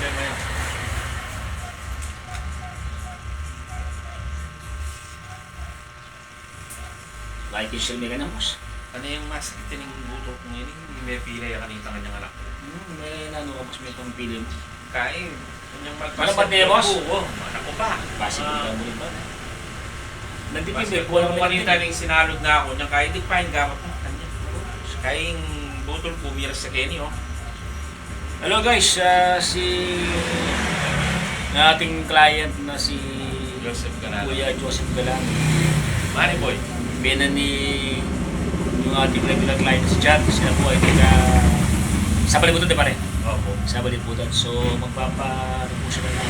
problema yan. Like and share, may ganyan, boss. Ano yung mas tining buto ko ngayon? May pila yung kanita kanyang anak ko. May ano ka, boss, may pangpili mo. Kain. Kanyang Ano ba niya, boss? Oo, anak ko pa. Possible ka mo rin ba? Nagdipindi, Kasi kulang kung mo kanita ning sinalod na ako, niyang kahit ikpahin gamot na kanya. Kaya yung butol pumiras sa Kenny, oh. Hello guys, si na ating client na si Joseph Galan. Kuya Joseph Galan. Money boy. Bina ni yung ating regular client si Chad. Sila po ay taga sa Balibutan, di pare? Opo. Sa Balibutan. So magpapaano po siya ng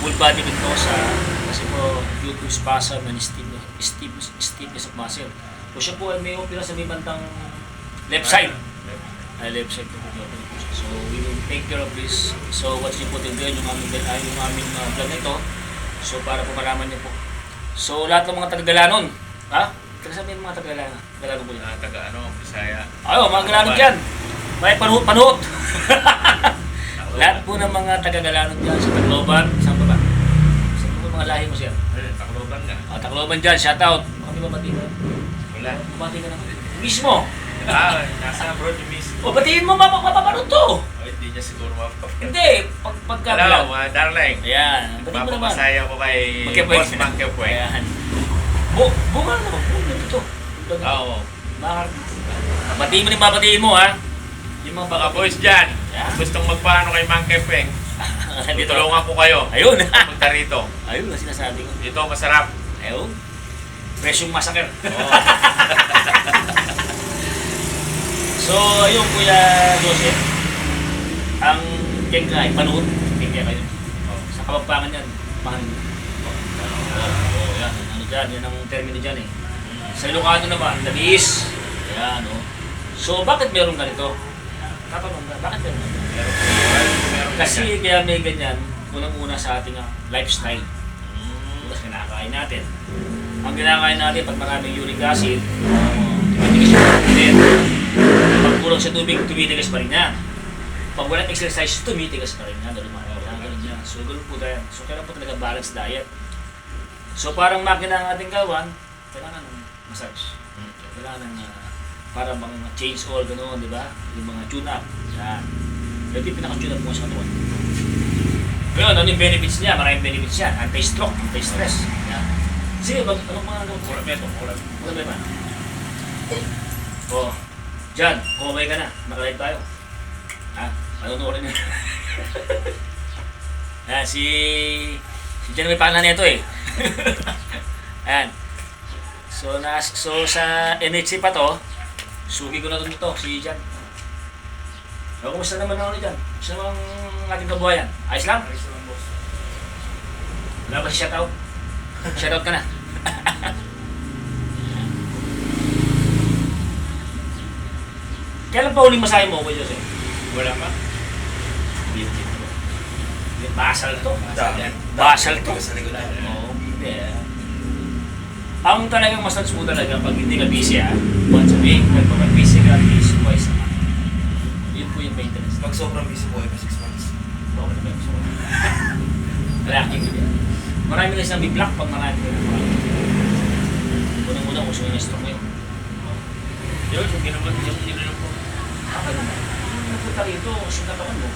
full body ventosa kasi po due to spasm and stiffness of muscle. So siya po ay may opera sa may bandang left side. Left side po po. So we will take care of this. So what's important din yung aming vlog na ito. So para po malaman niyo po. So lahat ng mga taga-Galanon, ha? Kasi sabihin ng mga taga-Galanon, Galanon po yun. Taga ano, Bisaya. Ayo, mga Galanon dyan. May panuhot. Lahat po ng mga taga-Galanon dyan sa Tacloban. Saan pa ba? Saan po mga lahi mo siya? Takloban nga. Tacloban dyan, shout out. Kami babati ka. Wala. Babati ka na. Mismo. Nasa abroad yung miss. O, batiin mo mapapanood to. Hindi niya siguro mapapanood. Hindi, pagka Hello, mga darling. Ayan, batiin mo naman. Mapapasaya ko kay Magkepweng. Boss Magkepweng. Ayan. Bunga naman po. Ito. Oo. Batiin mo rin babatiin mo, ha? Yung mga Mga boys dyan, Yeah. gustong magpaano kay Magkepweng, Dito. tutulungan ko kayo. Ayun. Punta rito. Ayun ang sinasabi ko. Dito masarap. Ayun. Presyong massacre. Oo. So, ayun Kuya Joseph. Ang kengkay, panuhot. Kengkay kayo. Sa Kapampangan yan. Mahal. Yan. Ano dyan? Yan ang termino dyan eh. Sa Ilocano naman, labis. Yan o. So, bakit meron ganito? Tatanong ka, bakit meron ganito? Meron Kasi kaya may ganyan, unang-una sa ating lifestyle. Tapos kinakain natin. Ang kinakain natin, pag maraming uric acid, tumitigas yung tubig. Pag kulang sa tubig, tumitigas pa rin yan. Pag walang exercise, tumitigas pa rin yan. Ganun yan. So, ganun po tayo. So, kailangan po talaga balanced diet. So, parang makina ang ating kawan, kailangan ng massage. Kailangan ng para bang change all, gano'n, di ba? Yung mga tune-up. Yan. Ito yung pinaka-tune-up mo sa katawan. Ngayon, ano yung benefits niya? Maraming benefits yan. Anti-stroke, anti-stress. Yan. Sige, anong mga gawin? Kurameto. Ano ba? Oh, Jan, kumabay ka na. Nakalive tayo. Ha? Panunurin niya. Ayan, si Jan may pangalan nito eh. Ayan. So sa NHC pa to, sugi ko na ito, si Jan. So, kumusta naman ako ni Jan? Kumusta naman ang ating kabuhayan? Ayos lang? Ayos lang, boss. Wala ba si shoutout? Shoutout ka na. Kailan pa huling masahe mo, Kuya Jose? Wala pa? Basal to. Basal. Basal to. Sa likod na. Oo, hindi. Ang talagang massage mo talaga pag hindi ka busy once a week, pag busy ka at least twice a month. Yun po yung maintenance. Pag sobrang busy po ay 6 months. Okay na ba yung Laki ko yan. Marami na isang biblock pag marami ka na. Unang-una, uso yung stroke mo yun. Yun, yung ginawa ko. Ano naman? Napunta rito, sinatawan mo.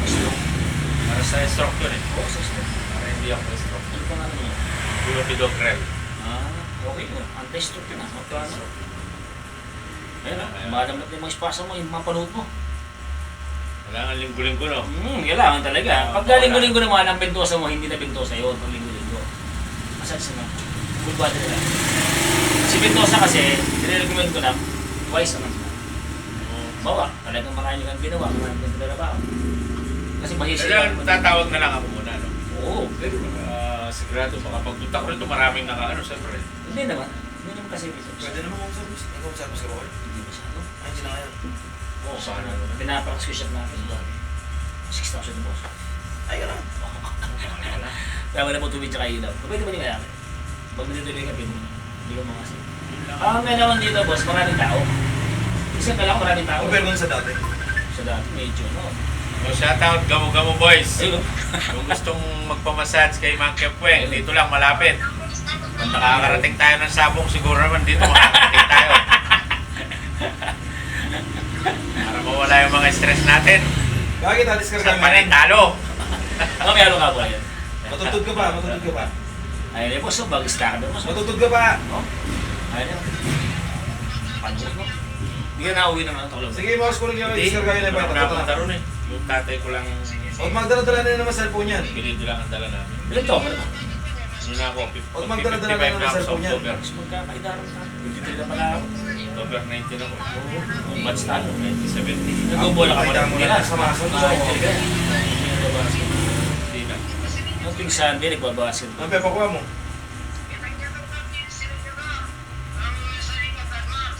Stroke. Para sa stroke yun eh. Oo, sa stroke. Para hindi ako stroke. Ano pa nga naman yun? Clopidogrel. Okay mo. Anti-stroke yun Magkano? Ayun madamnat yung mga espasa mo, yung mga panood mo. Kailangan linggo-linggo, no? Kailangan talaga. Pag linggo-linggo naman, ang bentosa mo, hindi na bentosa yun. Pag linggo-linggo. Massage naman. Full body na lang. Si bentosa kasi, nire-recommend ko lang, twice a month. Bawa, talagang marami kang ginawa, marami kang trabaho. Kasi mahisi Kailangan tatawag na lang ako muna, no? Oo, pwede mo. Sigurado, baka pagpunta ko rito maraming naka-ano, siyempre. Hindi naman. Hindi naman kasi dito. Pwede naman kung service. Ikaw kung service ka ba? Hindi masyado. Ay, hindi na ngayon. Oo, Sana sana. naman. Pinapakas-squishat natin. 6,000 boss. Ay, ka lang. Kaya wala po tubig tsaka ilaw. Pwede ba yung kaya? Pag nandituloy ka, pwede mo. Hindi ka mga kasi. Ang may naman dito, boss, maraming tao. Isang ka lang, maraming tao. Compare mo sa dati. Sa dati, medyo, no? So, shoutout, Gamo-Gamo Boys. Ayun, Kung gustong magpamassage kay Mang Kepweng, dito lang malapit. Kung nakakarating tayo ng Sabong, siguro naman dito makakarating tayo. Para mawala yung mga stress natin. Bakit alis ka Sa kami? panitalo. Mamaya ka ba yan? Matutod ka pa, matutod ka pa. Ayun, boss, so, bag-star na, boss. Matutod ka pa. Ayun, panot, no? Hindi ka na-uwi naman ito, Sige, mga school niyo, Hindi, iskar kayo na hindi ba? ako napunta ron eh. Yung tatay ko lang, Huwag magdala-dala na naman cellphone yan. bilid lang ang dala namin. Ilan to? Ano ba? Yun na ako, Huwag magdala-dala na 55 na naman ako sa cellphone yan. October. Mas magkakaidaran ka. 23 na pala ako. October 19 ako. Oo, match talo. 1970. Nagbobola ka Pakita mo Hindi na sa maso. Nagbabasket. Hindi na. Nung ting Sunday, nagbabasket. Ang pepa kuha mo.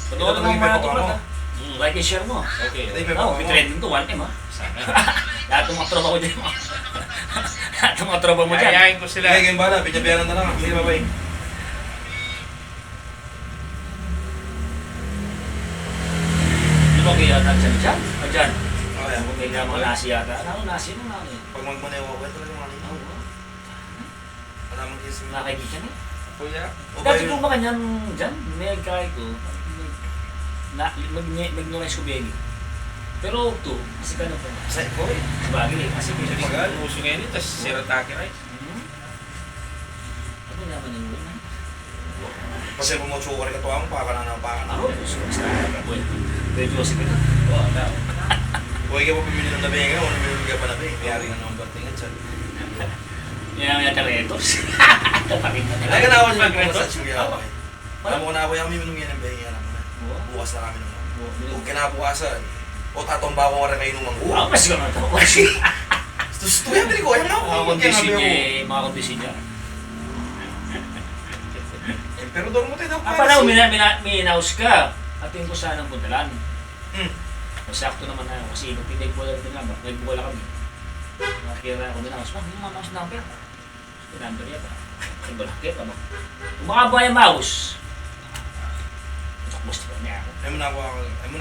Totoo Ito naman yung mga pepa ito, kuha mo. brad. Like and share mo. Okay. Ito yung pepa Oo, kuha mo. trending to 1M ha. Sana. Lahat ng mga tropa ko dyan. Lahat ng mga tropa mo dyan. Ayayin ko sila. Sige, game bala. Binabayaran na lang. Sige, bye-bye. Di ba kaya nandiyan dyan? O dyan? Okay. Kung may mga nasi yata. Ano, nasi mo na ano yun? Pag magmanewa ko, talaga malinaw. Wala mong kiss mo. Nakakaibigan eh. Kuya. O ba Dati yun? kung baka niyan dyan, may kaya ko, mag-noise ko begi. Pero to, kasi ka na po. Sa ko eh. Bagay eh, kasi may Kasi Magal. uso ngayon eh, tapos siratake right? Ano naman yung una? Kasi kung mo chukar ka tuwa mo, pakaka. Ako, gusto ko sa boy. Pero Joseph ito. Oo, na. Huwag ka pa pumili ng labi nga, wala pumili ka pa labi. Mayari nga naman batingan siya. Yan ang yataretos. Kapakita nila. Talaga na ako niya Pag- mag-massage mo yan. Wala. Alam mo na ako yung minum yan ang bahinga naman na. Oo. Bukas na kami naman. Oo, Huwag kinabukasan. O tatomba ko rin kayo nung Ako manggo. mas gano'n ito. Gusto yan, ko. Ayan na ako. Mga kondisyon niya eh, mga kondisyon niya. Pero doon mo tayo Ah, pala, minaus ka. At yung ko saan ang puntalan. Hmm. Masakto naman na kasi nagbola rin nga ba? Nagbola kami. Nakakira ako minaus. Ma'am, yung mouse number. Yung number yan ba? Yung balakit ba? Kung makaba yung mouse. Gusto ko niya ako. Ay mo na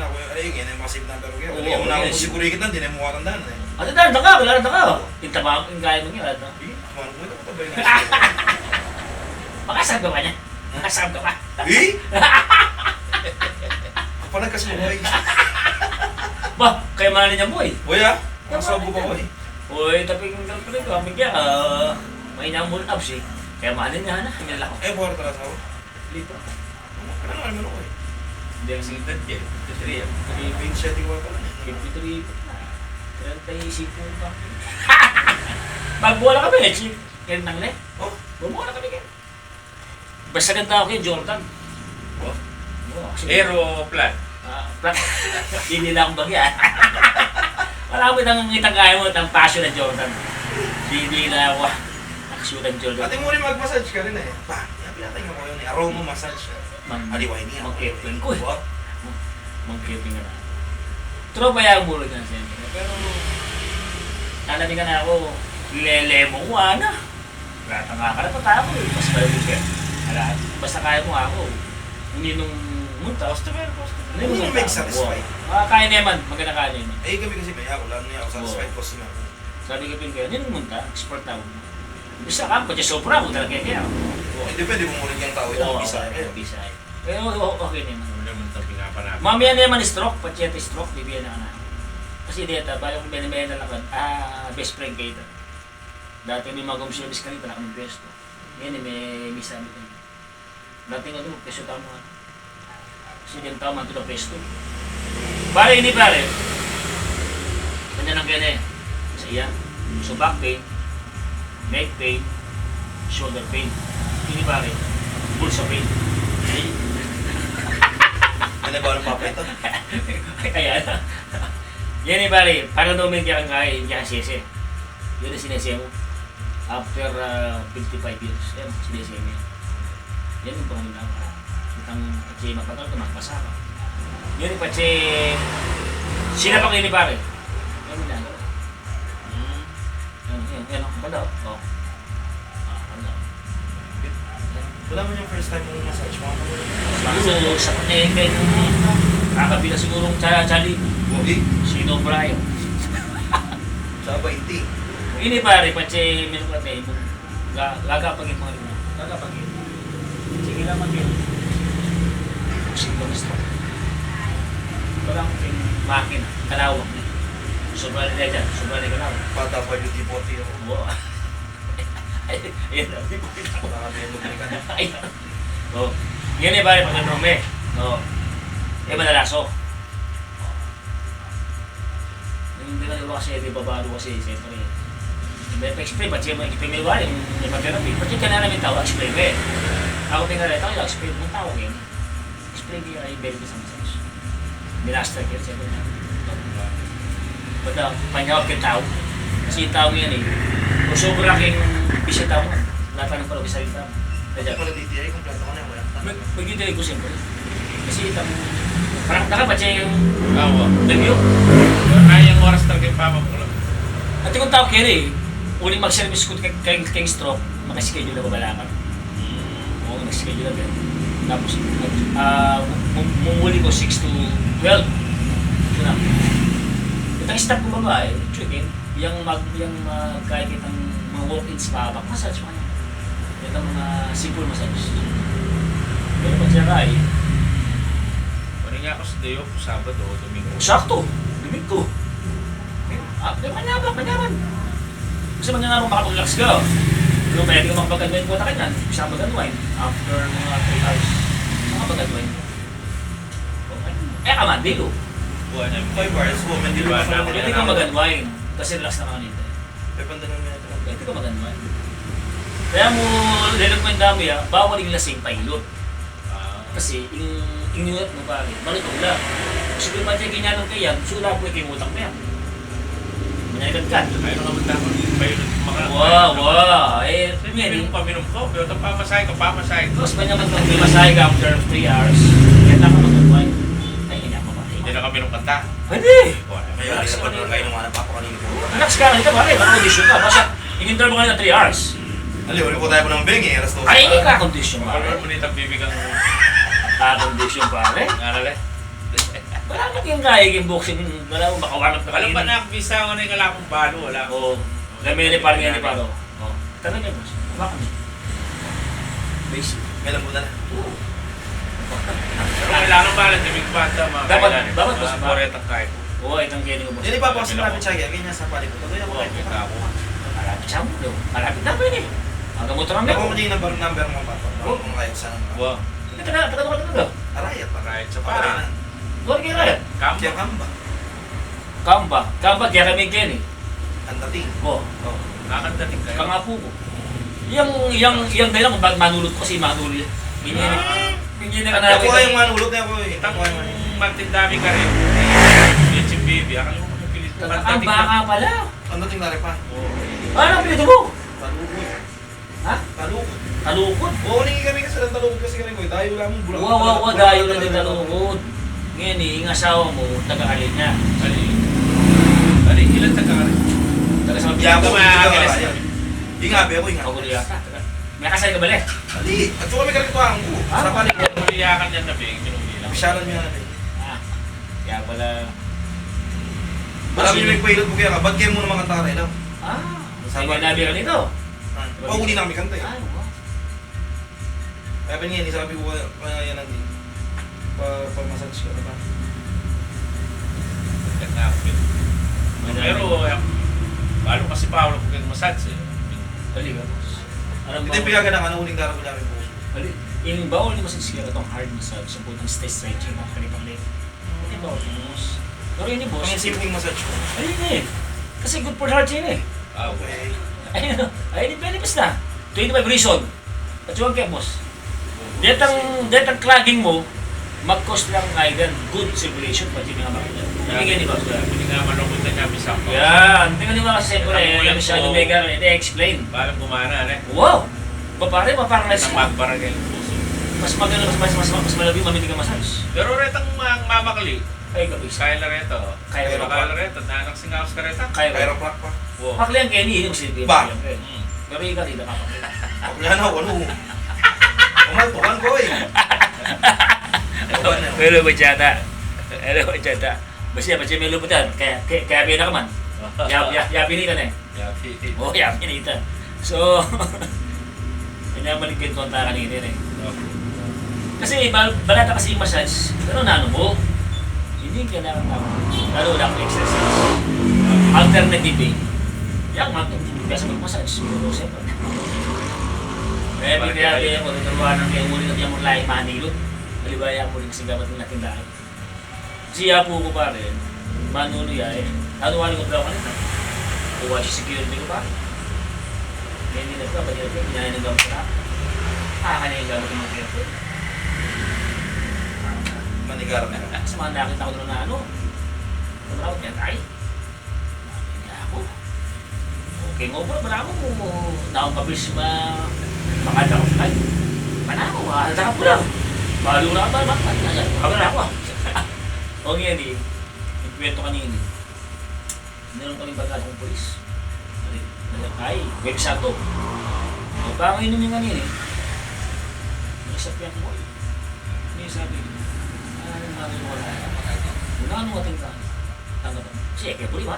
ako. Ay yun, yung masip number ko. Oo, Ay mo na ako yes. siguro kita, hindi na mo katandaan. Ano dahil ka? Kilala ka? Tintabang, yung gaya mo niya. Tumanog mo ito, patabay nga. Makasab ka ba niya? Makasab ka ba? Eh? Kapag nagkasuhay. Ba, kaya mahalin niya mo eh. Boy ah, masabo ba ko eh. Uy, tapi kung kalpuli ko, amig niya, may namul abs eh. Kaya mahalin niya na, hindi lang ako. Eh, buwar talaga sa ako. Lipa. Ano naman ako eh. Hindi ang Kasi dadya. Dadya. Pin siya, di ko pa lang. 53 na. 35 pa. Magbuwala kami eh, chief. Kaya nang le. Oh, Bumuwala kami kaya. Basta ganda ako kay Jordan. Oh. Oo, kasi- Aeroplan. Plat. Hindi na akong bagya. Wala mo nang ngitang kaya mo ng passion ng Jordan. Hindi na ako. Action ng Jordan. pati mo rin mag-massage ka rin eh. Pa, pinatay mo ko yun eh. Aroma massage. Aliway niya. Mag-kepling ko eh. What? Mag-kepling ka na. Tropa yung bulog na siyempre. Pero, nalabi ka na ako, lele mo ko, ano? Rata nga ka na, patako eh. Mas malamig ka. Basta kaya mo ako. Hindi nung munta. Customer. Hindi mo make satisfied. Kaya naman, maganda kaya naman. Eh, kami kasi may ako. Lalo niya ako satisfied Oo. customer. Sabi ko pinag hindi nung munta, export na ako. Bisa ka, pati sobra, huwag talaga kaya. Eh, depende mo muna yung tao. Ito, bisa eh. Bisa eh. Pero okay naman. Ano naman ito pinapanap. Mamaya naman stroke, pati stroke, bibigyan na ka na. Kasi dito, balang binibigyan na lang ka, best friend kayo ito. Dati may mga home service ka rito, nakaming pesto. Yan may sabi ko. Dati nga doon, pesto tao mo. Kasi yung tao man ito na pesto. Pare, hindi pare. Ganyan lang kaya eh. Sa iya. So back pain, neck pain, shoulder pain. Hindi pare. Bulsa pain. Ano ba ang papa ito? Kaya na. Yan eh pare, para daw may kaya kaya, hindi ka siyese. Yun ang sinese mo. After 55 years, yan, sinese mo yan. Yan yung pangalim lang. Itang patsi mapatol, tumakpasa ka. Yun yung patsi, sinapak yun eh pare. Yan yung lang. Yan, banda o. Oh. Banda o. Wala mo yung first time mong massage mo. Siguro, sa panegay kakabila sigurong tsali. Hindi. Sino Brian? 20. Ini pare, pace minum latte. Gagapagin mo rin. Gagapagin. Sige lang magin. Pusing ko gusto. Walang king makina, kalawang. Sobrang nila dyan, sobrang nila kalawang. Bata pa yung tipo-tipo. Wow. Ayan na, di po kita. Baka may lumikan. Ayan. Oh, yan eh pare, pag nanome. Oh. Eh, malalaso. Yung dinalo kasi, di babalo kasi, siyempre. May pa-explain, ba't siya mag-explain mo yung therapy? Ba't yung kanana may tao, explain mo eh. Ako pinarita ko yung explain mo tao ngayon. Explain mo yung benefits sa massage. Binasta kayo, siyempre na. Ba't na, panyawag kang tao. Kasi yung tao yan eh. Kung sobra kang bisya tao mo, wala pa ng palagi sa rin tao. Kaya pala DTI, kompleto ko na yung wala. Mag-DTI ko siyempre. Kasi parang nakabat siya yung Oo. review. Kaya yung oras talaga yung pamamula. At yung tao kaya eh, uling mag-service ko kay stroke, makaschedule na babalakan. Oo, nag-schedule na din. Tapos, mumuli ko 6 to 12. Ito na. Itang staff ko babae, chicken, yung kahit itang mga walk-ins pa, back massage pa niya. Itang mga simple massage. Pero pag siya kaya, Pwede nga ako sa day off, Sabado o Domingo. sakto, limit ko. Manyaman. Kasi manyaman makapag-relax ka. Pero pwede ka makapag-unwind po takin yan. Bisa mag-unwind after mga 3 hours. Makapag-unwind. Okay. Eh, kamandi ko. Buwan na. 5 hours, woman, di ba Diba, Pwede ka mag-unwind. Kasi relax na kanina. May pandalang minute lang. Pwede ka mag-unwind. Kaya mo, rerecommend dami bawal yung lasing pailot. Kasi, inuot mo pa rin. Malutong lang. Kasi kung ba siya ginanong kaya, sula po ikimutang mo yan. Manyaligad ka. Ayaw na naman tama. Bayo na Wow. Eh, Minum ko. Pero ito pamasahe ka. tapos ba naman kung may masahe ka after 3 hours, kaya ka mag-unwind. Ay, hindi ako ba? Hindi na kami nung kanta. Pwede! May ari na pa doon kayo nung hanap ako kanina po. Relax ka, hindi ka pare, baka condition ka. Basta, in-inter mo ka na 3 hours. Aliw, ulit po tayo po ng beng eh. Alas 12. Ay, hindi ka condition pare. Pagkaroon mo nitang bibigang Condition pare. ngalala. Wala mo yung kaya yung boxing, wala mo makawarap na Alam ba kanina. na, visa ko na yung wala akong balo. Wala ako. Oo. Lamili pa rin yan ni Paro. Oo. Tanong niya, boss. Bakit mo? Basic. May lambo na. Pero kailangan ba lang dimig bata mga Dapat- kailan. dapat mas- Mga boretang kahit. Oo, itong kaya mo boss. Yan ipapakasal namin siya kaya ganyan sa pali ko. Tuloy ako Oo, kahit kita ako. Malapit siya mo. Malapit na ba yun eh. Hanggang motor ang Ako meron. mo din yung number mo pa. Ako kung kaya saan. Wow. Ito na, tatanong ka na. Arayat pa. Right sa Para para. na. Doon kayo kaya. Kampo. Kaya kamba. Kamba, kaya kami Kenny. Ang dating. Oo. Oh. Kakandating kayo. Kangapo ko. Yung kaya lang kung bakit manulot ko kasi manulot yan. Binyan ka na. Ako ay yung manulot na ako eh. Itang magtindami ka rin. Yung si baby. Akala mo kung pilit. Ang baka pala. Ang dating na rin pa. Ano pinito mo? Talukod. Ha? Talukod. Talukod. Oo, ningi kami kasi ng talukod kasi kami ko. Dayo lang mo. bulang- Wow, dayo na din talukod. Ngayon eh, yung asawa mo, taga-alin niya. Ali, ilan taga ka rin? Taga-sabi Iya ako. Tumakilis Iya. Ingabi ako, ingabi. Pagulo yata. May kasal ka balik? Ali, at so kami karito ang ko. Sa pali ko. Umiyakan yan na bing. Minubilang. Bisyaran niya natin. Ah. Kaya pala... Marami yung nagpahilot ko kaya ka. Ba't kayo muna mga kanta ka rin? Ah, Sabi sabi nabi ka nito. Pahuli namin kanta eh. Ay, wow. Kaya pa niya, sabi ko kaya yan ang din. Pa-massage ka na ba? Pero, balo kasi Paolo kung kayong massage eh. Bali ka, boss. Alam Hindi piyagan na ka, uling daraw namin po. Bali. Yung bawal ni massage kaya itong hard massage, yung putang stay stretching ng kanipang leg. Hindi bawal yung boss. Pero yun yung boss. Pang simpleng massage ko. Ayun eh. Kasi good for the heart yun eh. Okay. Ayun yung benefits na. 25 reason. At yung kaya boss. Detang clogging mo, mag-cost lang kaigan good circulation pati mga makina. Nabigyan ni boss. Hindi nga manukod na kami sa ako. Yan. Tingnan niyo mga kasi siyempre, yung masyado mega, i-explain. Parang gumana eh. Wow! Papare, parang Isang magpara kayo. mas maganda, mas malabi, mamitig ang massage. Pero retang mamakali. Ay, kabis. Kaya na reto. Kaya na. Kaya na reto. Nanak singawas ka reto. Kaya ba? Chiroprac pa. Wow. Pakli ang Kenny, yung silbi. Ba? Pero ikaw, hindi nakapakli. Ako yan ako, ano? Umaltukan ko eh. Pero ba diyata? Pero ba diyata? Basta may lupot yan. Kaya pinakaman. Yapinitan eh. Yapi. Oo, yapinitan. So, kanya maligid ko ang taka kanina eh. Kasi balata kasi yung massage, pero nano mo, hindi kailangan tao. Lalo wala akong exercise. Alternative eh. Yan, kaya mag-massage. Pero siyempre. Kaya pinagkaya ako, tuturuan ng kaya muli na kaya mong lahi manilot. Malibaya mo rin kasi gabat ng natin lahi. Siya po ko pa rin, manuno ya eh. Ano-ano ko daw kanina. Kuha si security ko pa. Kaya hindi na pa, pati natin, ginaya ng gamit na. Kanina yung gamit ng mga kaya Manigar na. sa mga nakita ko doon na ano. Maramot niya tayo. Nakita ako. Okay mo bro, maramo mo. Naong pabilis makada ko fly. Manamo, makada ka po lang. Balo na ba? Bakit na ako ah. Okay yan eh. Nagkwento kanina. Meron kaming bagay kong polis. Ay, website to. Baka inom yung kanina eh. Nagsapyan mo eh. May sabi, anong wala na? Ano ating tanggap? Sige, puli ba?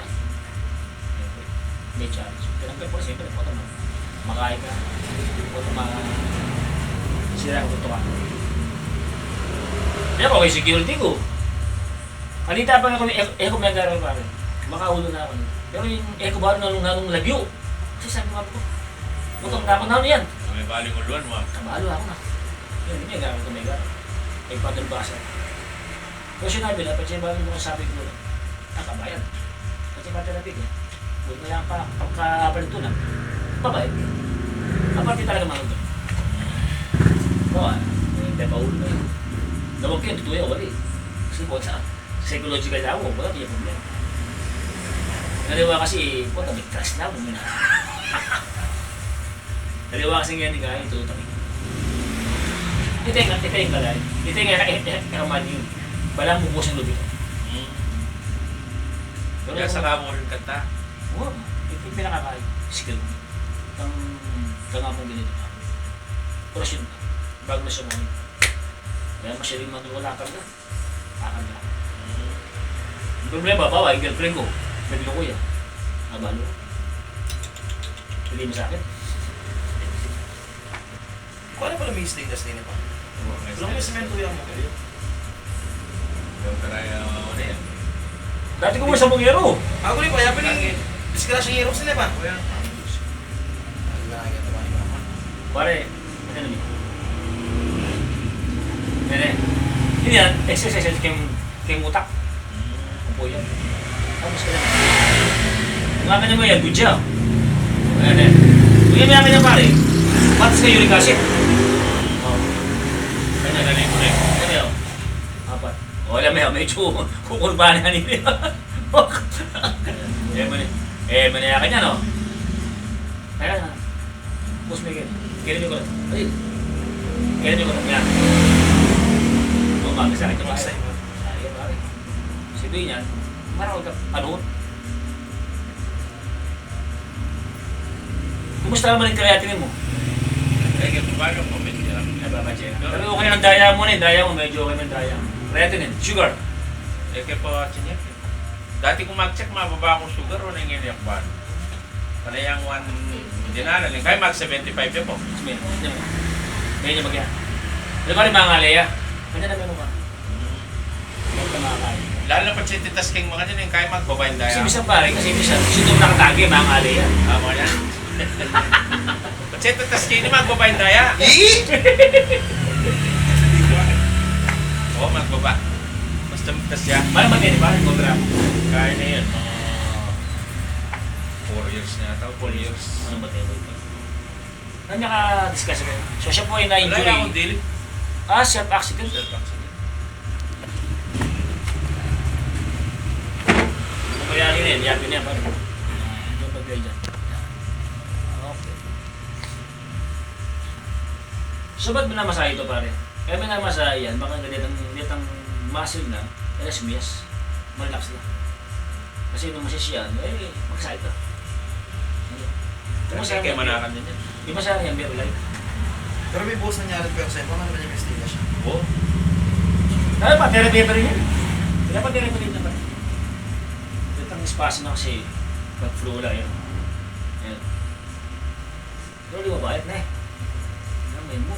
May challenge. Tinanggal po, siyempre, po naman. Makain ka. Po naman. Sira ko ito ka. Kaya ko, security ko. Kanita pa nga kami, eko may garal pa rin. Makaulo na ako. Pero yung eko ba nung lagyo? Kasi sabi mo ako, mutok na ako na ano yan. May baling uluan mo. Kabalo ako na. Yun, hindi garal ko may garal. Ay padalbasa. Pero sinabi na, pati ba mo sabi ko, nakabayan. Pati ba talaga eh. Huwag na lang pa, pagkabalito na. Babayad. Aparte talaga mga ito. Oo, hindi pa ulo na yun. Dawag kayo, tutuya, wala eh. Kasi po sa psychological lang mo, wala kaya problema. Naliwa kasi, po, may trust na mo muna. Naliwa kasi nga ni Gaya, ito tabi. Ito yung kalay. Ito yung karaman yun. Balang bubos ang lubito. Kaya saka mo rin kanta. Oo, ito yung pinakakain. Skill mo. Kang among ganito pa. Porasyon pa. Bago na siya mo. Kaya masyaring wala ka na. Akan na. Ang problema, bawa, yung girlfriend ko. Nabilo ko yan. Abalo. Pili mo sa akin. Kung ano pala may stainless din pa? Alam mo yung semento yung mo kayo? Yung karaya ano yan. Dati ko mo sa Bungero. Ako rin pa, yapi ni disgrasya ng hero sila pa. Kuya. Pare, ano namin? Nene. Hindi yan, exercise kay mutak. Upo yan. Tapos ka lang. Kung nga kanya mo yan, good job. Ayan eh. Kung yan kanya pare, patas ka uric acid. Kanya mo rin. Kanya o. Apat. O alam mo yan, medyo kukurbahan na nila. Manaya ka niya no? Kaya na. Push me again. Kaya nyo ko lang. Ay. Kaya nyo ko lang yan. Umaga sa akin yung pare. Ay, pare. Sidoy niyan. Marawag ka. Ano? Kumusta naman yung creatinine mo? Kaya paano po may tira? Pero okay ng daya mo na eh. Daya mo, medyo okay ng daya mo. Creatinine, sugar. Kaya pa chinyap. Dati kung mag-check, mababa akong sugar o nangyayak ba? Panayang 1, hindi na alam. Kaya mag-75 yun po. Ngayon yung magyan. Ano ba rin mga Leia? Kanya na meron ka. Meron ka makakain. Lalo na pag sititasking mga dyan, kaya magbaba yung Kasi daya. minsan pare, kasi minsan, gusto nung nakatagi mga Leia. Tama yan. Pag sititasking, hindi magbaba yung daya. Oo, magbaba. Basta magtas siya. Parang magyan ba? Kontra. Kaya na yun. 4 years na ata. 4 years. Ano ba tayo? Kanya ka discuss ko. So siya po ay Wala akong na-injury. deal. Self-accident. Self-accident. Kaya rin yan, yakin niya pare. Ito pag-gay dyan. Okay. So ba't mo namasahe ito pare? Kaya may namasahe yan, baka ganitang muscle na, elasmias, malakas na. Kasi nung masisyan, magsahe ka. Kasi kaya manakan din yan. Di masahe yan, pero life. Pero may boss nangyari pero sa'yo, paano naman yung may stainless siya? Oo. Kaya pa, therapy pa rin yan. Kaya pa therapy rin naman. Itang espasyo na kasi, Nag-flow lang yun. Ayan. Pero di ba bayad na eh? May mo.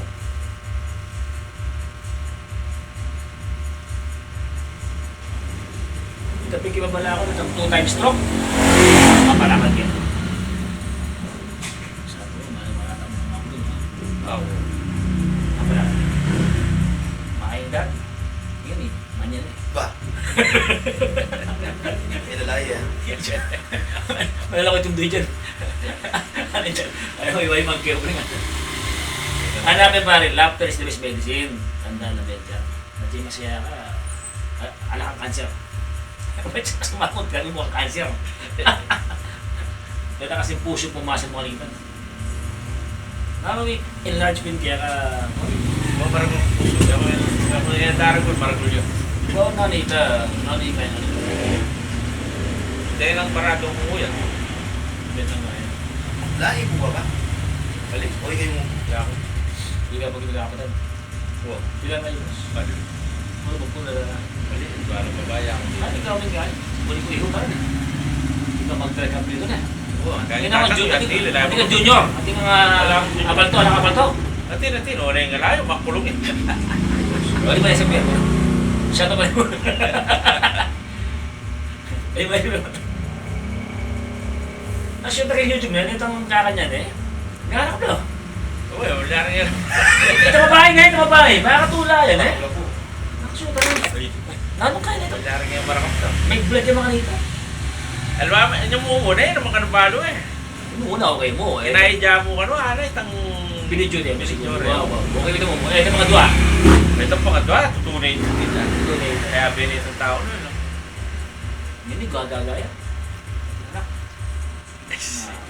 Tapi kibabala ako ng 2 times stroke. Mapalakad yan. Sabi ko, malatang mga ako dun. Oo. Mapalakad. Makain dad. Yan eh. Manyan eh. Ba? May lalaya. Yan siya. Malala ko itong doy dyan. Ano dyan? Ayaw iway mag-care nga. Hanapin pa rin, laughter is the best medicine. Tanda na medya. At yung masaya ka, ala kang cancer. Ba't siya sumakot ka, mo kang cancer. Dito kasi puso pumasok mo kalitan. Nakawin, enlargement kaya ka... Mga parang puso. Ako yung darang ko, parang gulo. Ikaw nanita ka yung ano. Dahil lang parado ko yan. Dito nga yan. Lahi po ba ba? Balik. Okay kayo mo. Kaya ako. Hindi ka pag nagkakapatid. Oo. Bilang kayo. Balik. Puro magpula na. Balik. Parang babaya ako. Ikaw din ka. Muli ko iho pa rin. Hindi ka mag-drag up dito na. Oo. Hindi ka junior. Hindi ka nga abalto. Alang abalto. Natin. Wala yung ngalayo. Makulong eh. Di ba yung sabihin mo? Siya to ba yun? Di ba yun? Shoot na kay YouTube na, itong kakanyan eh. Nakanak na. Oo, wala rin yan. Ito babae nga, ito babae. Makakatula yan eh. Wala po. Nakashoot na rin. Nanong kaya nito? Wala rin yung marakap to. May blood yung mga nito. Alam mo, yung muna eh, naman kanubalo eh. Muna okay mo eh. Inaidya mo ka no, ano, itang... Binidyo din. Binidyo rin. Okay ito mo. Ito mga dua. Itong pangadwa, tutunay din nila. Tunay. Kaya binit ang tao nun, no? Hindi gagagaya.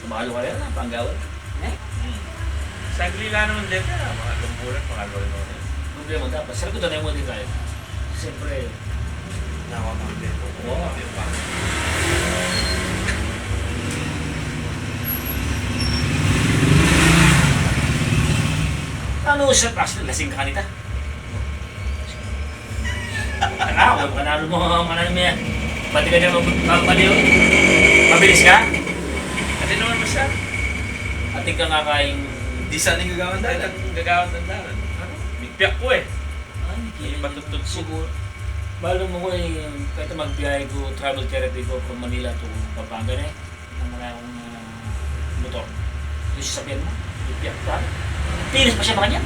Tumalo ka rin na, panggawan. Eh? Saglila naman din na, mga lumbulan, mga lolo. Problema dapat. Sabi ko tanay mo din tayo. Siyempre, Nakapamagpil po. Oo. ano siya, actually, lasing ka kanita. Ako, panalo mo, manalo mo yan. Pati ka dyan mabaliw. Mabilis ka? Kasi naman masya. Ating ka kakain. Di sana yung gagawin Dahil dahil. ang gagawin ng dalan. Ano? Bigpiak ko eh. Hindi patutod ko. Siguro. Balo mo ko kahit magbiyahe ko, travel therapy ko from Manila to Pampanga na eh. Naman akong motor. Yung sasabihin mo, bigpiak ka. Tinis pa siya makanya.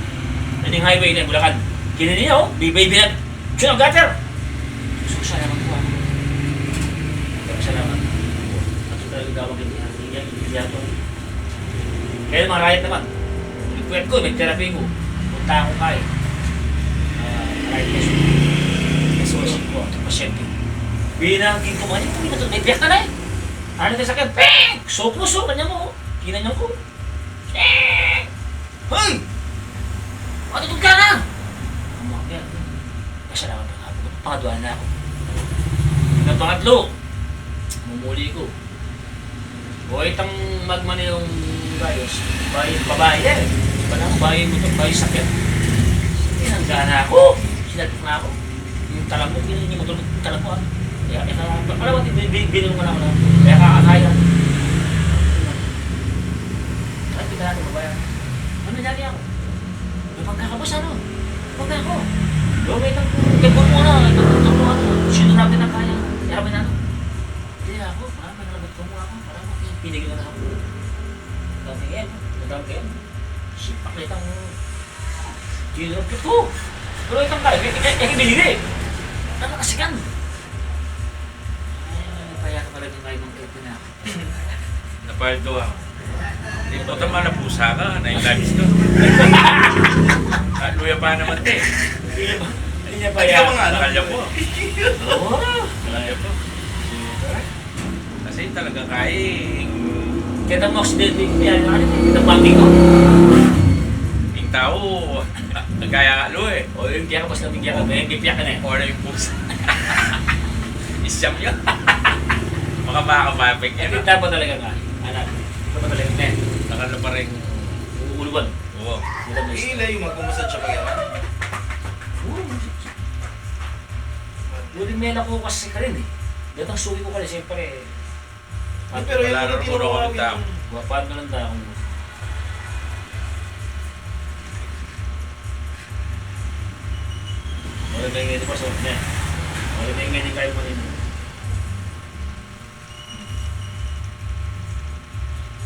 Ano yung highway na yung Bulacan. Kinini niya oh, baby na. Siya ang gutter! Gusto ko siya naman ko. Pero siya naman. At talagang gawag niya. Hindi niya ito. Kaya mga riot naman. Nag-quet ko, nag-therapy ko. Punta ako kaya. Riot lesson. Lesson ko, ito pasyente. Binangkin ko mga niya. May biyak ka na eh. Ano tayo sakit? Peng! So, kanya mo. Kinanyan ko. Peng! Hoy! Matutog ka na! Ang mga biyak. Kasalamat pa nga. Pangadwa na ako. Hanggang pangatlo. Mumuli ko. O itang magman yung bayos. Babae yan. Iba na ako. Babae mo itong bayos sakit. Sinangga na ako. Sinagpok na ako. Yung talang mo. Yung motor mo. Talang mo. Kaya alam mo, binilong ko na ako na. Kaya kakakaya. At kita natin babae. Ano nangyari ako? May pagkakabos ano? Pagka ako. Gawin ang kebon mo na. Itutulong mo ano. Sino natin ang kaya. Yarapin na ano. Hindi ako. Manalabot ko mo ako. Parang pinigil na ako. Daming yan. Sipak na itang ginurupit ko. Pero itang kaya. Binigil. Ano kasikan? Kaya ka pala yung kayo ng kebon na ako. Napaldo ako. Hindi po tama na pusa ka. Na-lives ko. Luya pa naman te. Hindi niya pa Ay, yan. ka mga Nakalya po. Oo. Nakalya po. Kasi talaga kaya Kita mo accident yan. Kita pangking ko. yung tao, nagkaya nga lo eh. O yung piyak ka, basta bigyan ka. May piyak ka na eh. Or na yung pusa. Isyam yun. Mga makakapapig Hindi yan. dapat talaga nga. Anak. Dapat talaga nga. Nakala pa rin. Uuluban. Oo. Hindi na best. Ila yung magpumasad siya pag-yaman. Lulimela ko kasi ka rin eh. Datang suwi ko ka rin. Siyempre, Pero yung Wala mga rin tiro puro ko kami tao. Wapad ko lang tayo. Wala na yung ngayon pa sa niya. Wala na yung ngayon kayo mo nito.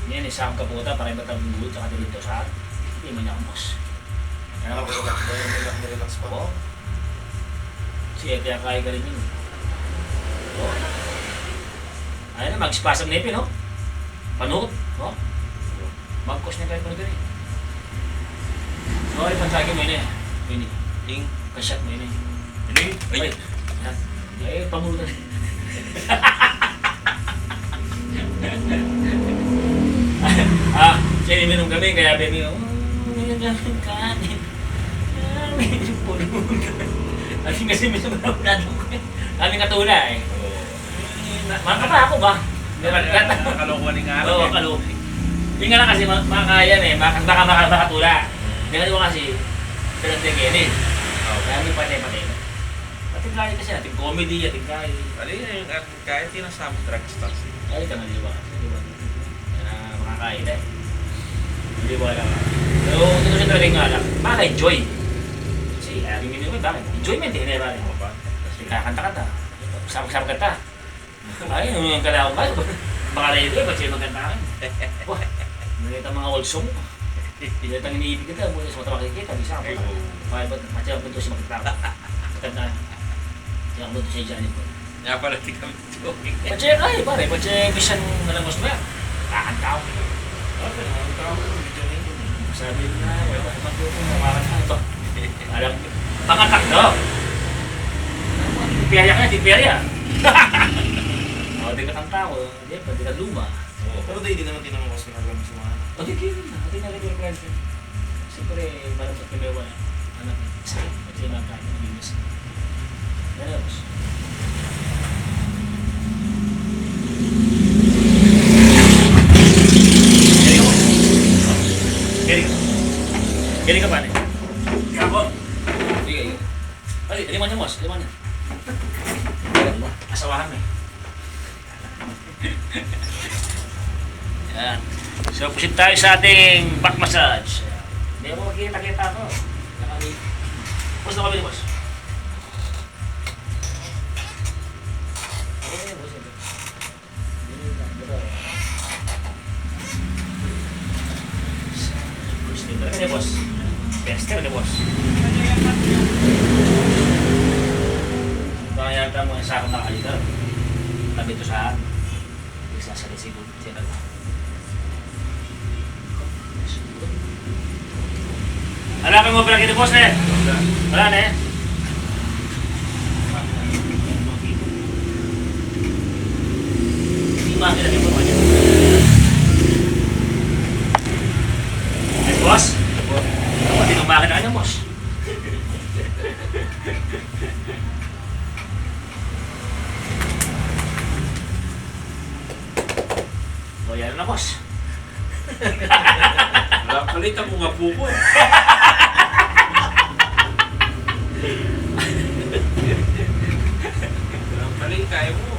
Yan, isang kaputa para yung batang gulo tsaka dito sa akin. Hindi mo niya kumus. Relax, relax pa. Oo. Siya kaya kaya ka rin yun. Oo. Ayun na, mag-spasm na ipin, no? Panood, no? Mag-cause na kahit panood rin. No, ipansagin mo yun eh. Yun eh. Ing. Kasyat mo yun eh. Ano yun? Ay, yan. Eh, pamulutan. Siya minum kami, kaya baby, ngayon namin kanin. Puno. Kasi minum na ko eh. Kaming katuna eh. Makaka ako ba? Nakalokohan ng araw. Oo, kalok. Yung nga lang kasi makakayan eh, baka makatula. Hindi mo kasi, pinagtigyan eh. Kaya may patay-patay na. Patigay kasi natin, comedy, patigay. Ano yun, kahit yun ang sa drug stars. Ay, ka nga, di ba? Di ba? Makakain eh. Hindi ba alam. Pero ito kasi talaga yung alam, maka-enjoy. Kasi laging minimum, bakit? Enjoyment eh, hindi ba? Kasi kakanta-kanta. Sama-sama kanta. Ay, yung kalawang ka. Baka na ito eh, ba't siya magkantakan? Wah, nakita mga old song. Hindi ang iniibig kita, muna sa mata makikita, bisa ka po. Kaya ba't matiyang punto siya magkita? Magkanta. Tiyang punto siya dyan po. Nga pala di kami joking. Pache ay pare, pache bisan nalamos mo yan. Kakanta ko. Okay, ang tao ko, medyo na yun. Sabi ko na, wala ko magtuto, makakanta ito. Alam, pangatak daw. Tipiaya ka na, tipiaya. O, di ka kanta ko, di ba, di ka luma. Pero dahil di naman tinanong ko sa nagawin sa mga anak. O, di kaya na, di na rin yung friend. Siyempre, parang sa kimewa, anak, sakit, pache na kain, naginis. Yan na, boss. Gini ka pa rin? Kapon! Sige, ay, liman niya, boss. Liman niya. Asawahan mo eh. Yan. So, pusit tayo sa ating back massage. Hindi mo makikita-kita ako. Boss na kami ni boss. Boss. Dito ka boss. Pester ka boss. Kaya yata mo sa akin nakalita. Tabi ito sa akin. Isa sa resibo. Siya na. Hanapin mo pala kita boss na eh. Wala na eh. Hindi makakita yung mga niya. Boss? Ako, tinumakin na kanya, boss. O, yan na, boss. Wala, palitan mo nga po ko eh. Walang palit, kaya mo.